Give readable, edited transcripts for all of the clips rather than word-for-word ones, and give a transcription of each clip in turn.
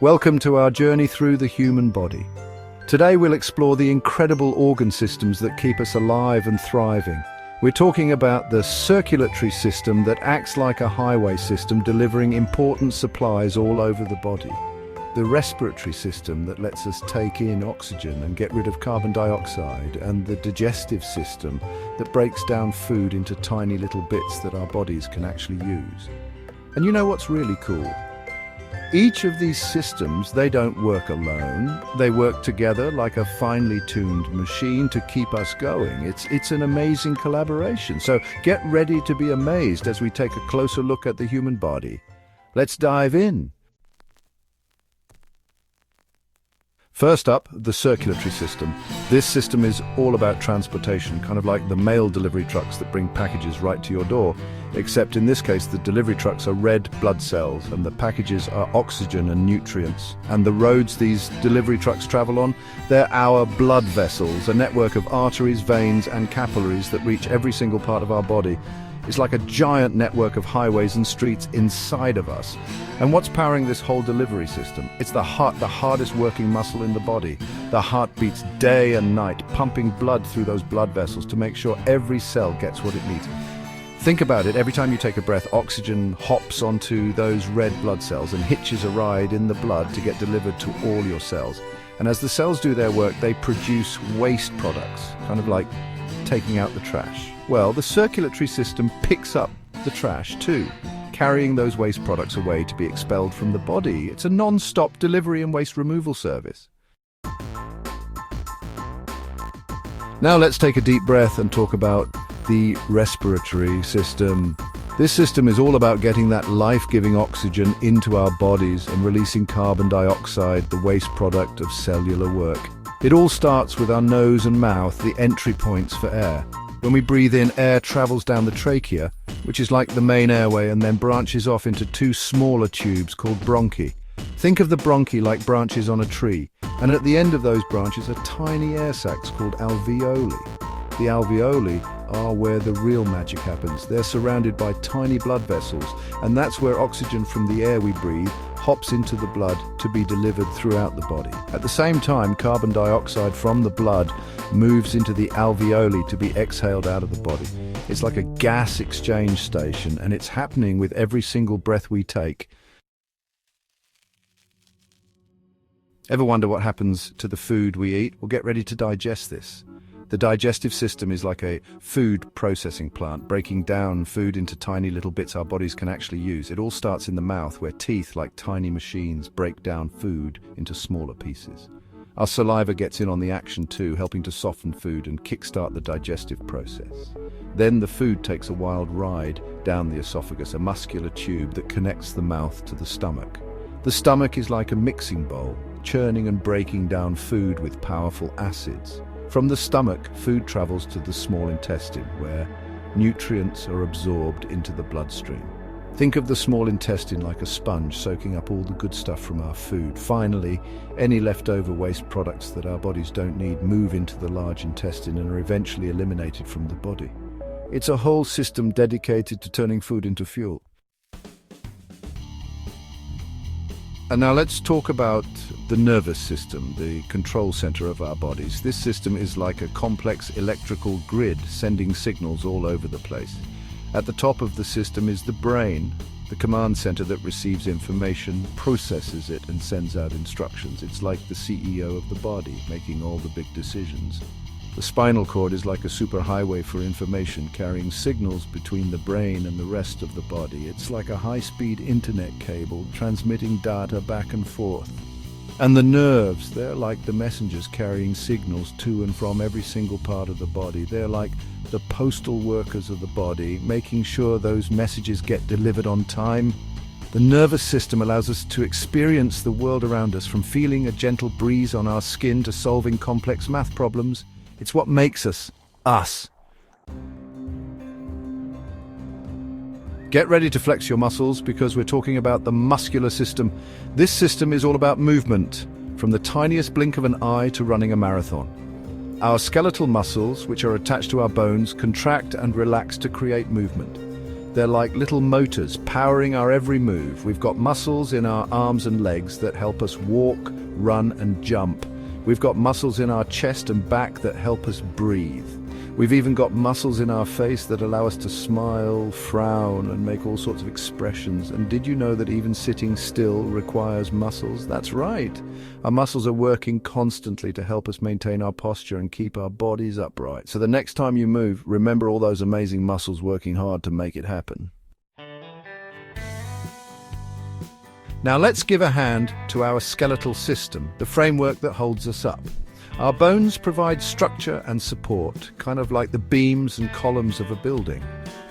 Welcome to our journey through the human body. Today we'll explore the incredible organ systems that keep us alive and thriving. We're talking about the circulatory system that acts like a highway system delivering important supplies all over the body. The respiratory system that lets us take in oxygen and get rid of carbon dioxide, and the digestive system that breaks down food into tiny little bits that our bodies can actually use. And you know what's really cool? Each of these systems, they don't work alone. They work together like a finely tuned machine to keep us going. It's an amazing collaboration. So get ready to be amazed as we take a closer look at the human body. Let's dive in. First up, the circulatory system. This system is all about transportation, kind of like the mail delivery trucks that bring packages right to your door. Except in this case, the delivery trucks are red blood cells and the packages are oxygen and nutrients. And the roads these delivery trucks travel on, they're our blood vessels, a network of arteries, veins and capillaries that reach every single part of our body. It's like a giant network of highways and streets inside of us. And what's powering this whole delivery system? It's the heart, the hardest working muscle in the body. The heart beats day and night, pumping blood through those blood vessels to make sure every cell gets what it needs. Think about it, every time you take a breath, oxygen hops onto those red blood cells and hitches a ride in the blood to get delivered to all your cells. And as the cells do their work, they produce waste products, kind of like taking out the trash. Well, the circulatory system picks up the trash too, carrying those waste products away to be expelled from the body. It's a non-stop delivery and waste removal service. Now let's take a deep breath and talk about the respiratory system. This system is all about getting that life-giving oxygen into our bodies and releasing carbon dioxide, the waste product of cellular work. It all starts with our nose and mouth, the entry points for air. When we breathe in, air travels down the trachea, which is like the main airway, and then branches off into two smaller tubes called bronchi. Think of the bronchi like branches on a tree, and at the end of those branches are tiny air sacs called alveoli. The alveoli are where the real magic happens. They're surrounded by tiny blood vessels, and that's where oxygen from the air we breathe hops into the blood to be delivered throughout the body. At the same time, carbon dioxide from the blood moves into the alveoli to be exhaled out of the body. It's like a gas exchange station, and it's happening with every single breath we take. Ever wonder what happens to the food we eat? Well, get ready to digest this. The digestive system is like a food processing plant, breaking down food into tiny little bits our bodies can actually use. It all starts in the mouth, where teeth, like tiny machines, break down food into smaller pieces. Our saliva gets in on the action too, helping to soften food and kickstart the digestive process. Then the food takes a wild ride down the esophagus, a muscular tube that connects the mouth to the stomach. The stomach is like a mixing bowl, churning and breaking down food with powerful acids. From the stomach, food travels to the small intestine, where nutrients are absorbed into the bloodstream. Think of the small intestine like a sponge soaking up all the good stuff from our food. Finally, any leftover waste products that our bodies don't need move into the large intestine and are eventually eliminated from the body. It's a whole system dedicated to turning food into fuel. And now let's talk about the nervous system, the control center of our bodies. This system is like a complex electrical grid sending signals all over the place. At the top of the system is the brain, the command center that receives information, processes it, and sends out instructions. It's like the CEO of the body, making all the big decisions. The spinal cord is like a superhighway for information, carrying signals between the brain and the rest of the body. It's like a high-speed internet cable, transmitting data back and forth. And the nerves, they're like the messengers carrying signals to and from every single part of the body. They're like the postal workers of the body, making sure those messages get delivered on time. The nervous system allows us to experience the world around us, from feeling a gentle breeze on our skin to solving complex math problems. It's what makes us, us. Get ready to flex your muscles, because we're talking about the muscular system. This system is all about movement, from the tiniest blink of an eye to running a marathon. Our skeletal muscles, which are attached to our bones, contract and relax to create movement. They're like little motors powering our every move. We've got muscles in our arms and legs that help us walk, run, and jump. We've got muscles in our chest and back that help us breathe. We've even got muscles in our face that allow us to smile, frown, and make all sorts of expressions. And did you know that even sitting still requires muscles? That's right. Our muscles are working constantly to help us maintain our posture and keep our bodies upright. So the next time you move, remember all those amazing muscles working hard to make it happen. Now let's give a hand to our skeletal system, the framework that holds us up. Our bones provide structure and support, kind of like the beams and columns of a building.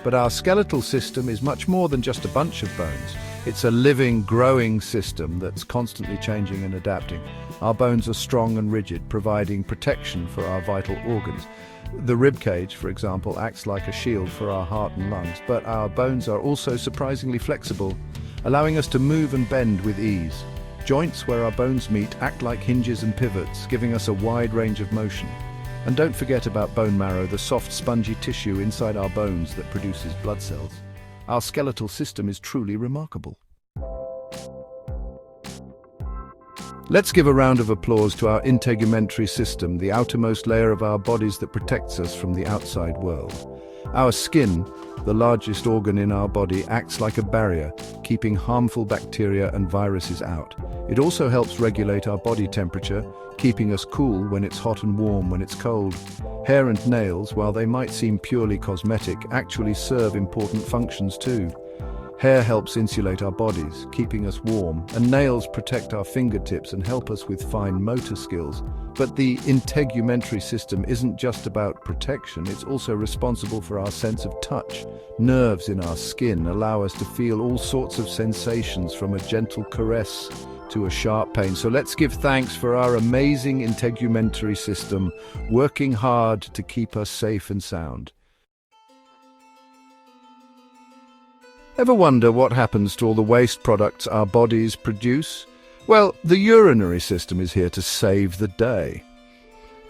But our skeletal system is much more than just a bunch of bones. It's a living, growing system that's constantly changing and adapting. Our bones are strong and rigid, providing protection for our vital organs. The rib cage, for example, acts like a shield for our heart and lungs, but our bones are also surprisingly flexible, allowing us to move and bend with ease. Joints where our bones meet act like hinges and pivots, giving us a wide range of motion. And don't forget about bone marrow, the soft, spongy tissue inside our bones that produces blood cells. Our skeletal system is truly remarkable. Let's give a round of applause to our integumentary system, the outermost layer of our bodies that protects us from the outside world. Our skin, the largest organ in our body, acts like a barrier, keeping harmful bacteria and viruses out. It also helps regulate our body temperature, keeping us cool when it's hot and warm when it's cold. Hair and nails, while they might seem purely cosmetic, actually serve important functions too. Hair helps insulate our bodies, keeping us warm, and nails protect our fingertips and help us with fine motor skills. But the integumentary system isn't just about protection, it's also responsible for our sense of touch. Nerves in our skin allow us to feel all sorts of sensations, from a gentle caress to a sharp pain. So let's give thanks for our amazing integumentary system, working hard to keep us safe and sound. Ever wonder what happens to all the waste products our bodies produce? Well, the urinary system is here to save the day.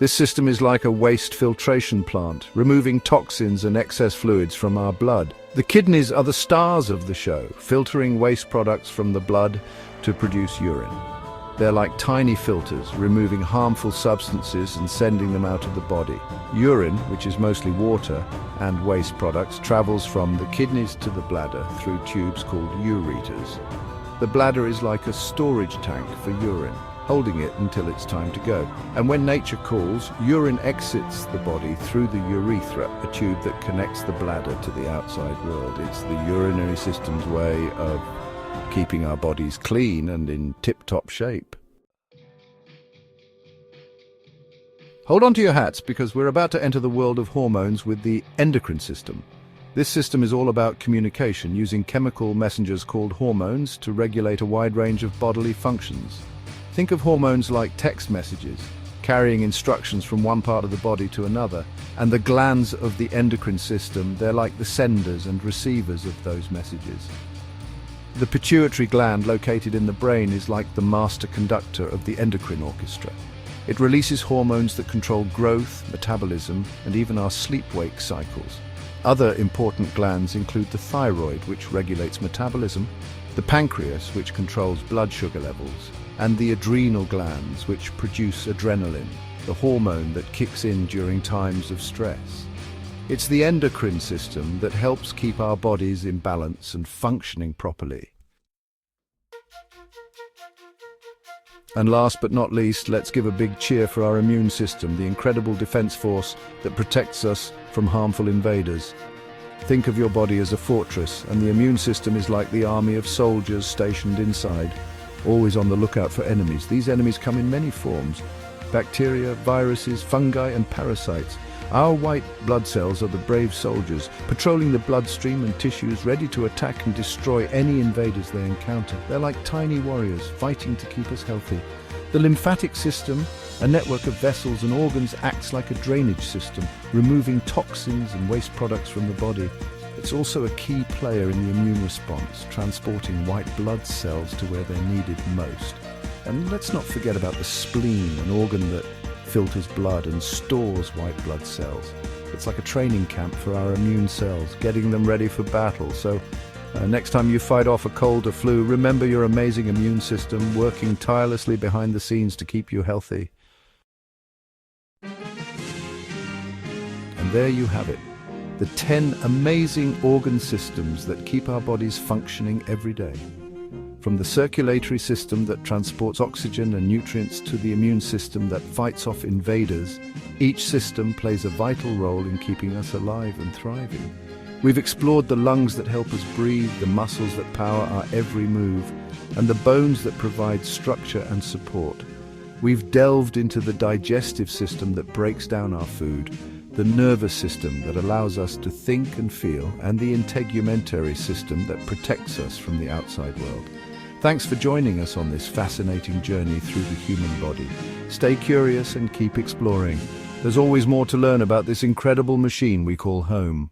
This system is like a waste filtration plant, removing toxins and excess fluids from our blood. The kidneys are the stars of the show, filtering waste products from the blood to produce urine. They're like tiny filters, removing harmful substances and sending them out of the body. Urine, which is mostly water and waste products, travels from the kidneys to the bladder through tubes called ureters. The bladder is like a storage tank for urine, holding it until it's time to go. And when nature calls, urine exits the body through the urethra, a tube that connects the bladder to the outside world. It's the urinary system's way of keeping our bodies clean and in tip-top shape. Hold on to your hats, because we're about to enter the world of hormones with the endocrine system. This system is all about communication, using chemical messengers called hormones to regulate a wide range of bodily functions. Think of hormones like text messages, carrying instructions from one part of the body to another, and the glands of the endocrine system, they're like the senders and receivers of those messages. The pituitary gland, located in the brain, is like the master conductor of the endocrine orchestra. It releases hormones that control growth, metabolism, and even our sleep-wake cycles. Other important glands include the thyroid, which regulates metabolism, the pancreas, which controls blood sugar levels, and the adrenal glands, which produce adrenaline, the hormone that kicks in during times of stress. It's the endocrine system that helps keep our bodies in balance and functioning properly. And last but not least, let's give a big cheer for our immune system, the incredible defense force that protects us from harmful invaders. Think of your body as a fortress, and the immune system is like the army of soldiers stationed inside, always on the lookout for enemies. These enemies come in many forms: bacteria, viruses, fungi, and parasites. Our white blood cells are the brave soldiers, patrolling the bloodstream and tissues, ready to attack and destroy any invaders they encounter. They're like tiny warriors, fighting to keep us healthy. The lymphatic system, a network of vessels and organs, acts like a drainage system, removing toxins and waste products from the body. It's also a key player in the immune response, transporting white blood cells to where they're needed most. And let's not forget about the spleen, an organ that filters blood and stores white blood cells. It's like a training camp for our immune cells, getting them ready for battle. So next time you fight off a cold or flu, remember your amazing immune system working tirelessly behind the scenes to keep you healthy. And there you have it, the 10 amazing organ systems that keep our bodies functioning every day. From the circulatory system that transports oxygen and nutrients to the immune system that fights off invaders, each system plays a vital role in keeping us alive and thriving. We've explored the lungs that help us breathe, the muscles that power our every move, and the bones that provide structure and support. We've delved into the digestive system that breaks down our food, the nervous system that allows us to think and feel, and the integumentary system that protects us from the outside world. Thanks for joining us on this fascinating journey through the human body. Stay curious and keep exploring. There's always more to learn about this incredible machine we call home.